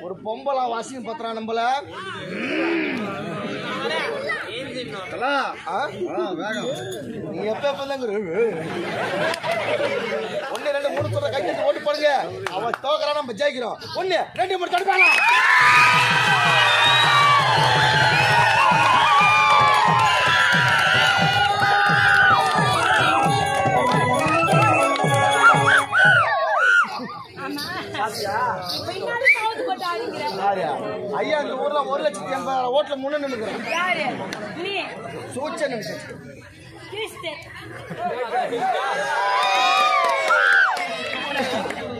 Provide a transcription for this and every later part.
ஒரு பொம்பளை வாசியும் பத்திரா நம்மள நீ எப்ப ஒன்னு ரெண்டு மூணு சொல்ற கை ஓட்டு போடுங்க அவன் தோக்கறா நம்ம ஜெயிக்கிறோம் ஒன்னு ரெண்டு மூணு தடுப்பாங்க ஐயா இந்த ஊர்ல 1,80,000 ஓட்டுல முன்ன நின்னுக்கிறேன் சூச்ச நிமிஷம்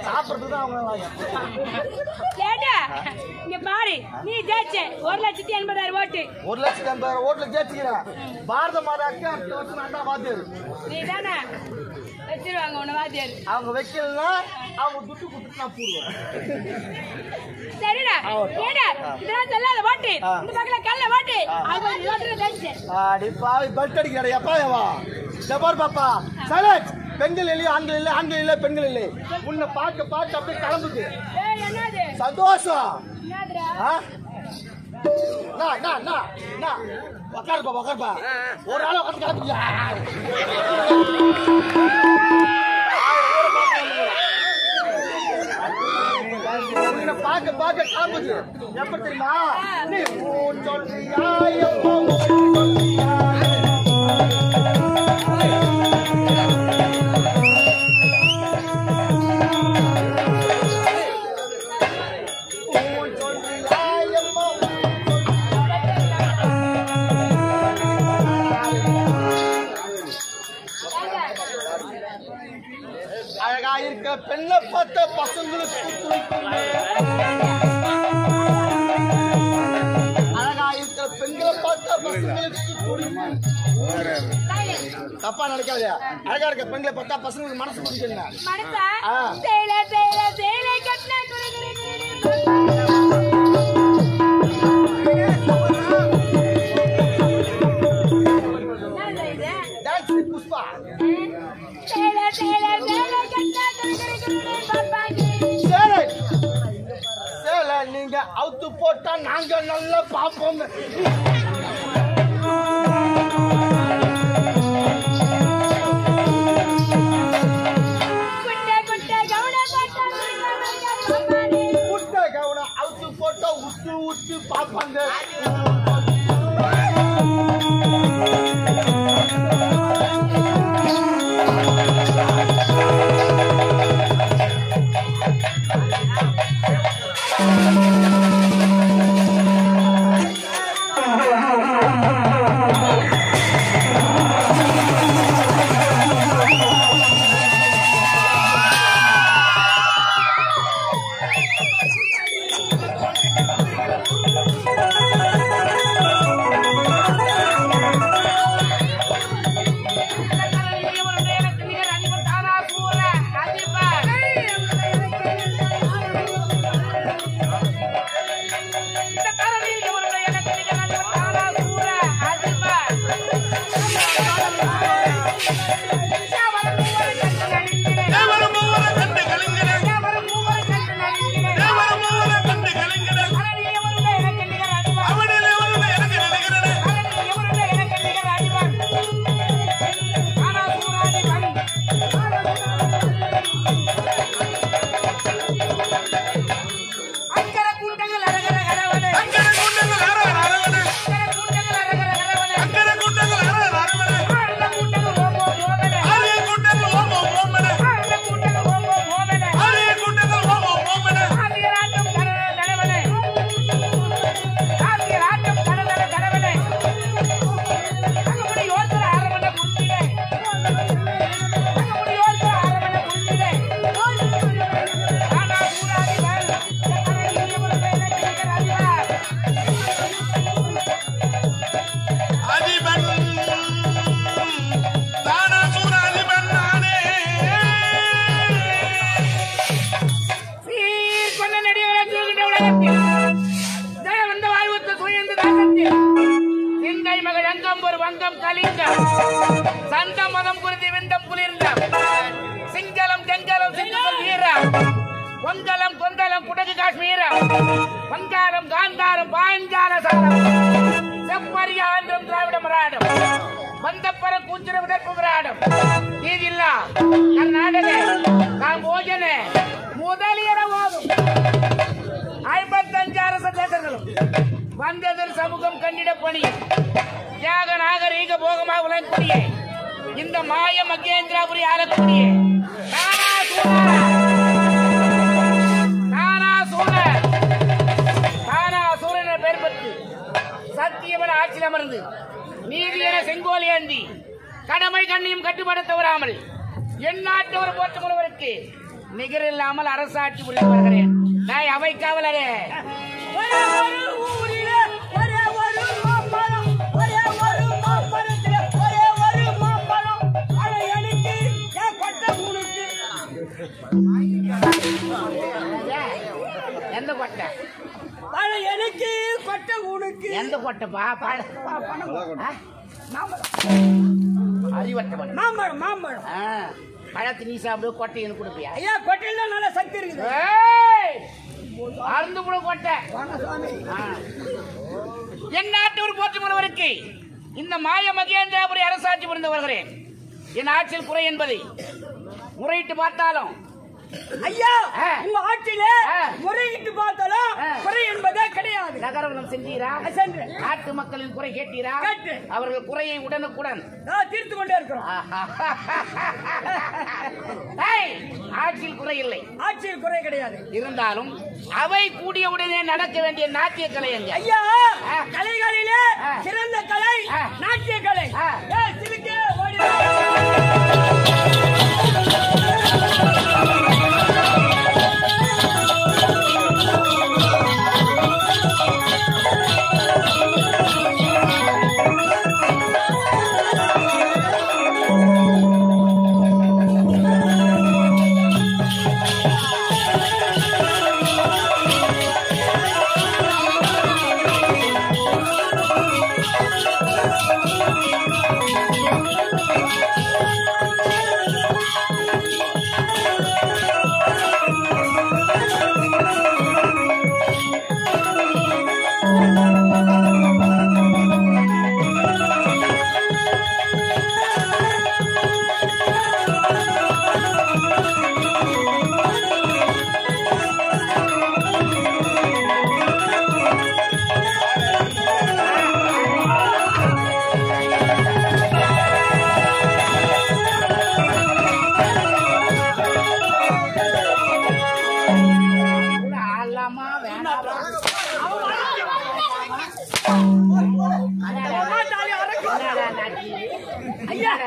சாப்பிடுறதுதான் அவங்க இங்க பாரு நீ ஜெயிச்ச 1,80,000 ஓட்டு 1,80,000 ஓட்டுல ஜெயிச்சுக்கிறேன் பாரத மாதாக்கு அடுத்த வருஷம் நான் தான் வாத்தியாரு நீ தானே வச்சிருவாங்க உன்னை வாத்தியாரு அவங்க வைக்கலன்னா அவங்க துட்டு கொடுத்துட்டு நான் போடுவேன் சரிடா ஏடா இதெல்லாம் சொல்லாத ஓட்டு இந்த பக்கல கல்ல ஓட்டு அது ஓட்டுல ஜெயிச்ச அடி பாவி பல்ட் அடிக்கிறடா எப்பா ஜபார் பாப்பா சைலன்ஸ் பெண்கள் இல்லையா ஆண்கள் இல்ல ஆண்கள் இல்ல பெண்கள் இல்லை உன்னை பார்க்க பார்க்க அப்படியே கிளம்புது என்னது சந்தோஷம் என்னதுடா உக்காருப்பா ஒரு ஆள உட்காந்து கிளம்பியா பார்க்க பார்க்க கிளம்புது எப்ப தெரியுமா நீ சொல்றியா அழகா இருக்க பெண்ணை பார்த்த பசங்களுக்கு அழகா இருக்க பெண்களை பார்த்த பசங்களுக்கு தப்பா நினைக்காது அழகா இருக்க பெண்களை பார்த்தா பசங்களுக்கு மனசு பிடிக்கல புஷ்பா நீங்க அவுத்து போட்டா நாங்க நல்லா பாப்போம் குட்டை கவுன அவுத்து போட்டா உத்து உத்து பாப்பாங்க வடக்கு காஷ்மீர் வங்காளம் காந்தாரம் பாஞ்சால சாரம் செப்பரிய ஆந்திரம் திராவிட மராடம் ಬಂದಪ್ಪರ ಕೂಚರ ವಿದರ್ಭ ಮರಾಡಂ ಈಗಿಲ್ಲ ಕರ್ನಾಟಕ ಕಾಂಬೋಜನೆ ಮೊದಲಿಯರ ಹೋದು 55 ಸದಸ್ಯರು வந்ததில் சமூகம் கண்டிட பணி தியாக நாகரீக போகமாக விளங்கக்கூடிய இந்த மாய மகேந்திராபுரி ஆளக்கூடிய தானாசூரன் பெயர் பெற்று சத்தியமன ஆட்சியில் அமர்ந்து நீதியென செங்கோல் ஏந்தி கடமை கண்ணியும் கட்டுப்பட தவறாமல் எந்நாட்டவர் போற்று முழுவருக்கு நிகரில்லாமல் அரசாட்சி புரிந்து வருகிறேன். நான் அவை காவலரே எந்த கொட்டை எனக்கு கொட்டை உனக்கு எந்த கொட்டைப்பா அறிவட்டவன் மாம்பழம் மாம்பழம் பழத்து நீ சாப்பிடு கொட்டை எனக்கு கொடுப்பியா? ஐயா கொட்டையில தான் நல்ல சக்தி இருக்குது. அருந்து கூட கொட்டை என் நாட்டவர் போற்று முழுவருக்கு இந்த மாய மகேந்திராபுரி அரசாட்சி புரிந்து வருகிறேன். என் ஆட்சியில் குறை என்பதை முறையிட்டு பார்த்தாலும் ஐயா உங்க ஆட்சியில முறையிட்டு பார்த்தாலும் குறை என்பதே கிடையாது. நகரவனம் செஞ்சீரா? சென்று நாட்டு மக்களின் குறை கேட்டீரா? கேட்டு அவர்கள் குறையை உடனுக்குடன் தீர்த்து கொண்டே இருக்கிறோம். ஆட்சியில் குறை இல்லை, ஆட்சியில் குறை கிடையாது. இருந்தாலும் அவை கூடிய உடனே நடக்க வேண்டிய நாட்டிய கலை எங்க? ஐயா கலைகளிலே சிறந்த கலை நாட்டிய கலை.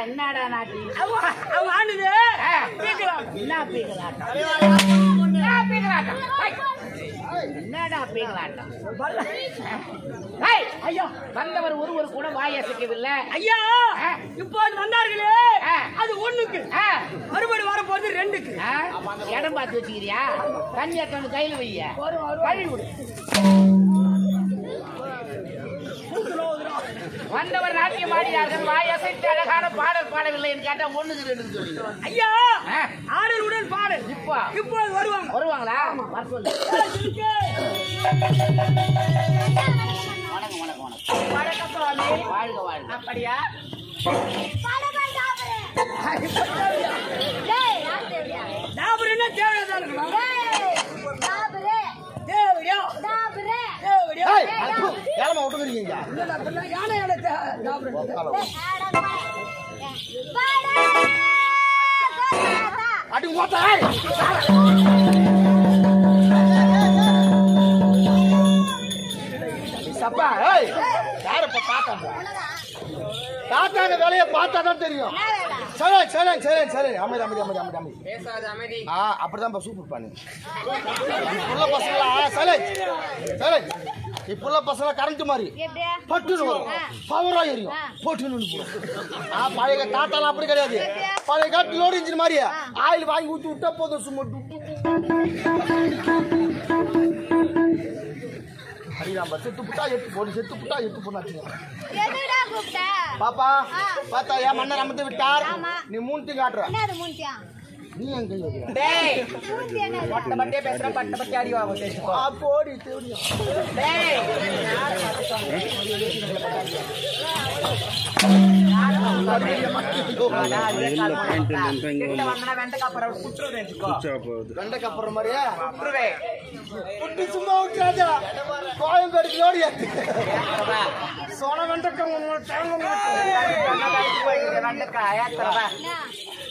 என்னடா நாட்டி அவங்க ஆடுது என்னடா பீங்களாட்டம் ஐயா வந்தவர் ஒருவர் கூட வாயசைக்கவில்லை. ஐயா இப்போது வந்தார்களே அது ஒண்ணுக்கு மறுபடி வர போது ரெண்டுக்கு இடம் பார்த்து வச்சுக்கிறியா? தண்ணி எத்தனை கையில் வைய கழுவி விடு. வந்தவர் நாட்டியம் ஆடினார்கள், வாயசைத்து அழகான பாடல் பாடவில்லை என்று கேட்டா ஒண்ணுக்கு ரெண்டு சொல்லி ஐயா ஆடலுடன் பாடல் இப்போ வருவாங்களா? வர சொல்லு. வணக்கம் வணக்கம் வணக்கம் வணக்கம் சுவாமி. வாழ்க வாழ்க. அப்படியா வேலையை பார்த்தாதான் தெரியும். அப்படிதான் சூப்பர் பண்ணு இப்ப பசங்க கரண்ட் மாதிரி பட்டுன்னு வரும், பவரா எரியும், போட்டு பழைய தாத்தாலாம் அப்படி கிடையாது. பழைய காட்டு லோடு இன்ஜின் மாதிரி ஆயில் வாங்கி ஊற்றி விட்டா போதும் சும்மா செத்து புட்டா எட்டு போடு, செத்து புட்டா எட்டு போனாச்சு. பாப்பா பார்த்தா என் மன்னர் அமர்ந்து விட்டார். நீ மூணுத்தையும் காட்டுற நீ எங்க கையில டேய் பட்ட பட்டே பேசுற பட்ட பட்டே அடி வாங்க பேசுறோம் ஆ போடி தேடியா டேய் வெண்டைக்கப்புறம் மாதிரியா குட்டுவே குட்டி சும்மா விட்டுறாதா கோயம்பேடு ஓடி சோன வெண்டைக்காய்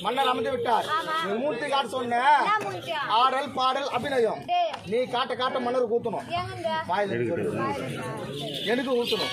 மன்னர் அமர்ந்து விட்டார் நீ மூர்த்தி காட்ட சொன்ன ஆடல் பாடல் அபிநயம் நீ காட்ட காட்ட மன்னர் ஊத்தணும் எனக்கு ஊத்தணும்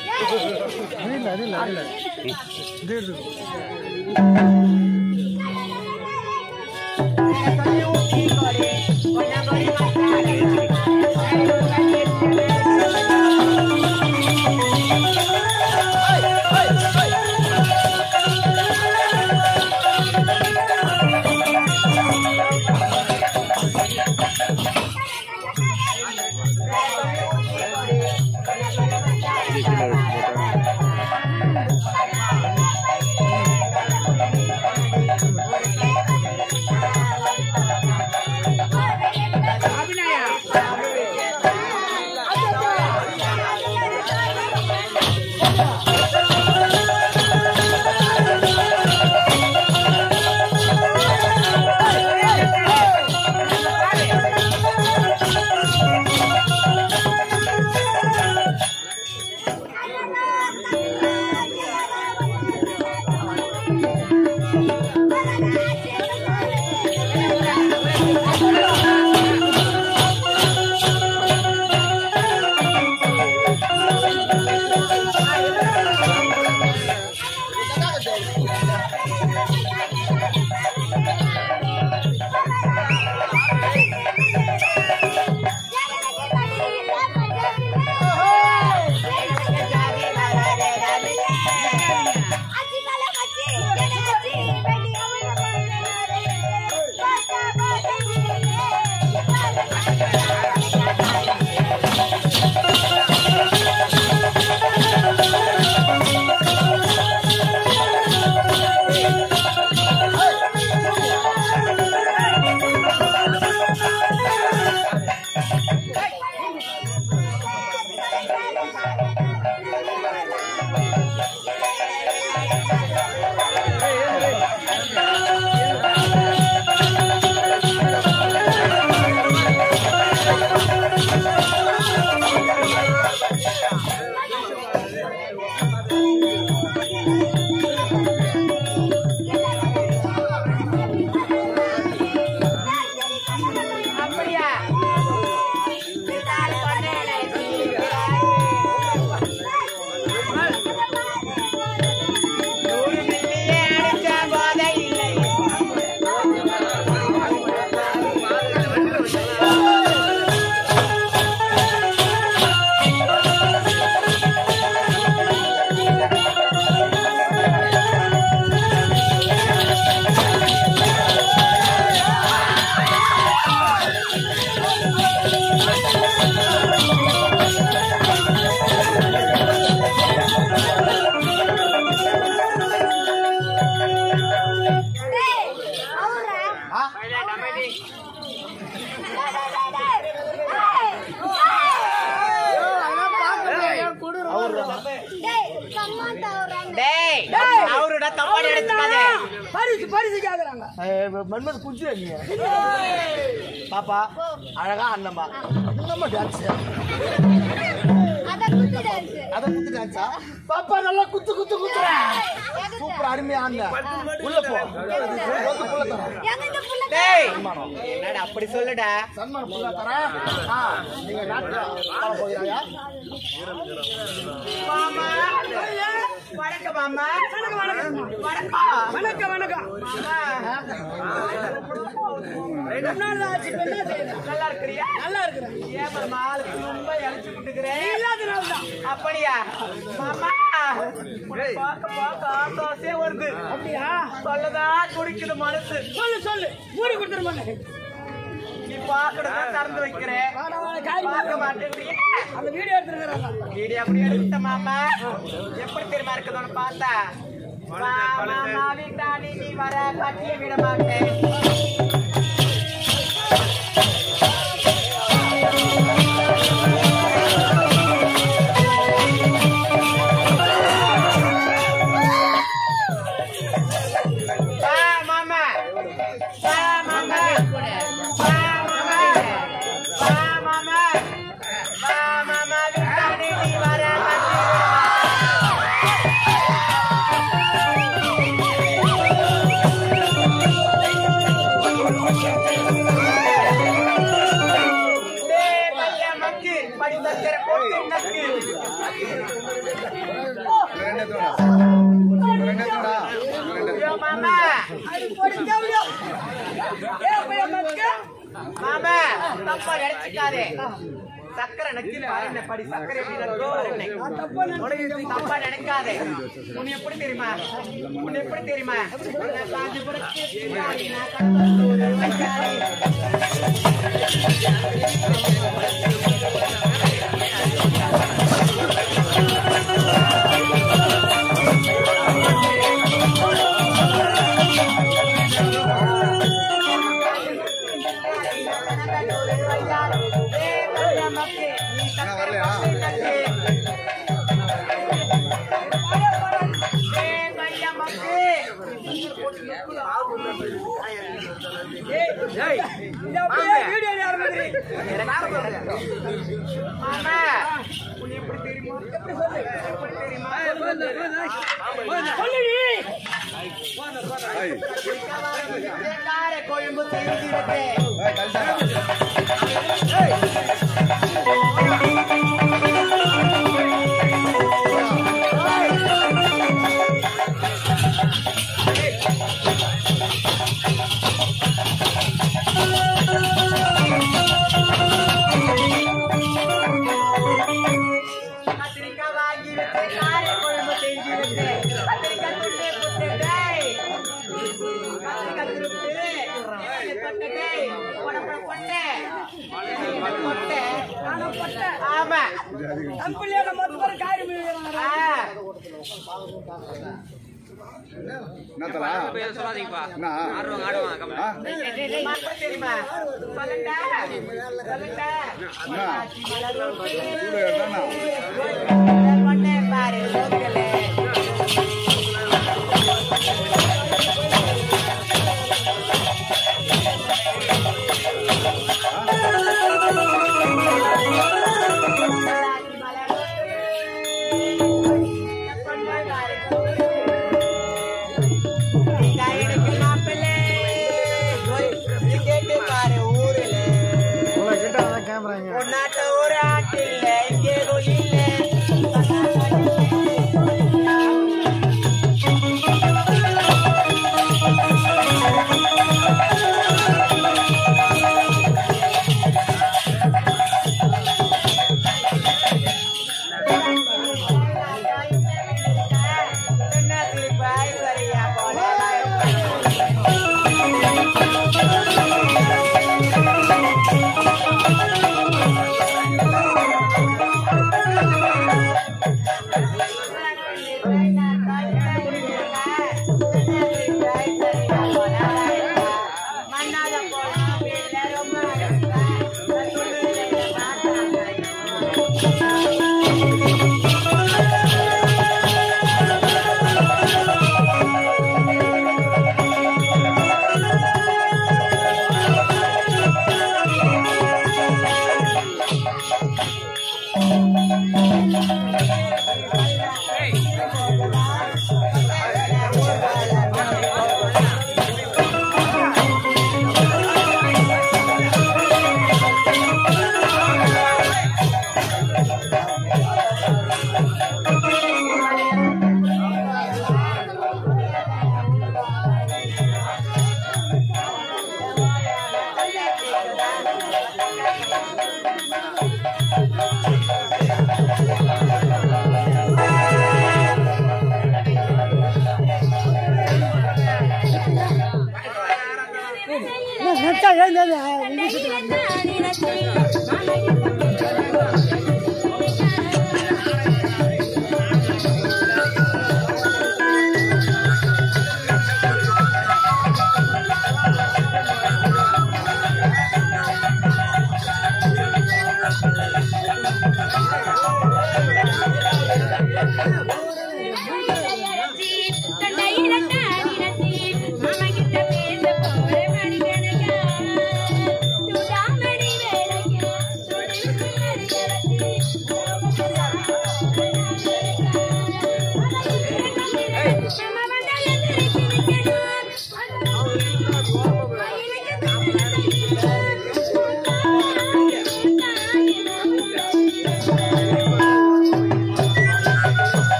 மன்மத குஞ்சியா நீங்க பாப்பா அழகா அண்ணம்மா நம்ம டான்ஸ் அத குத்து டான்ஸா பாப்பா நல்லா குத்து குத்து குத்துற சூப்பர் அருமையா ஆடுங்க உள்ள போ வந்து புள்ள தர டேய் என்னடா அப்படி சொல்லுடா சன்மானம் புள்ள தர நீங்க நாட்ல பாட போறாயா மாமா வணக்கம் மாமா வணக்கம் வணக்கம் வணக்கம் நல்லா இருக்கிறியா நல்லா இருக்கிறேன் ஏன் மாமா ஆளுக்கு ரொம்ப இழைச்சு விட்டுக்கிறேன் இல்லாதனால்தான் அப்படியா மாமா பாக்க பாக்க ஆசை வருது அப்படியா சொல்லதான் குடிக்குது மனசு சொல்லு சொல்லு மூடி கொடுத்துருமாங்க நீ பாக்கறத திறந்து வைக்கிறேன் பார்க்க மாட்டேன் அந்த வீடியோ எடுத்துருக்காங்க வீடியோ அப்படியே எடுத்த மாமா எப்படி தெரியுமா இருக்குதுன்னு பார்த்தா மாமா வீட்டாடி நீ வர கட்டிய விட மாட்டேன் மாமா தப்பா நினைச்சுக்காதே சக்கரை நக்கி பாருங்க படி சக்கரை தப்பா நினைக்காதே உன்னை எப்படி தெரியுமா கோயம்பு நச்சா